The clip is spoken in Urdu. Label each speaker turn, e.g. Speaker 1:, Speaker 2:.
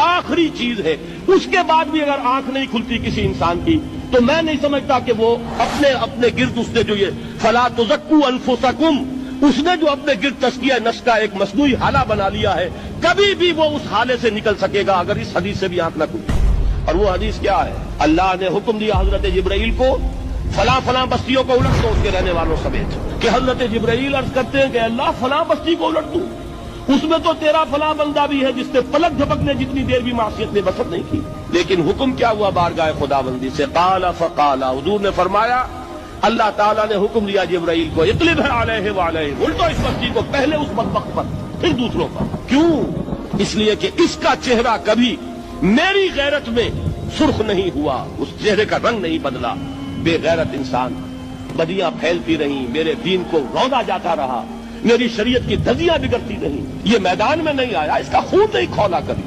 Speaker 1: آخری چیز ہے، اس کے بعد بھی اگر آنکھ نہیں کھلتی کسی انسان کی تو میں نہیں سمجھتا کہ وہ اپنے گرد اس نے جو یہ فلا تزکوا انفسکم، اس نے جو اپنے گرد تزکیہ نفس کا ایک مصنوعی حالہ بنا لیا ہے، کبھی بھی وہ اس حالے سے نکل سکے گا اگر اس حدیث سے بھی آنکھ نہ کھلے۔ اور وہ حدیث کیا ہے؟ اللہ نے حکم دیا حضرت جبرائیل کو فلاں فلاں بستیوں کو الٹ دو اس کے رہنے والوں سمیت، کہ حضرت جبرائیل عرض کرتے ہیں کہ اللہ فلاں بستی کو الٹ دوں، اس میں تو تیرا فلاں بندہ بھی ہے جس نے پلک جھپکنے جتنی دیر بھی معصیت میں بسر نہیں کی۔ لیکن حکم کیا ہوا بارگاہ خداوندی سے؟ قال فقال، حضور نے فرمایا اللہ تعالیٰ نے حکم دیا جبرائیل کو اقلب علیہ وعلیہ، الٹو اس بستی کو، پہلے اس بدبخت پر پھر دوسروں پر۔ کیوں؟ اس لیے کہ اس کا چہرہ کبھی میری غیرت میں سرخ نہیں ہوا، اس چہرے کا رنگ نہیں بدلا۔ بے غیرت انسان، بدیاں پھیلتی رہیں، میرے دین کو روندا جاتا رہا، میری شریعت کی دھجیاں بگڑتی رہیں، یہ میدان میں نہیں آیا، اس کا خون نہیں کھولا کبھی۔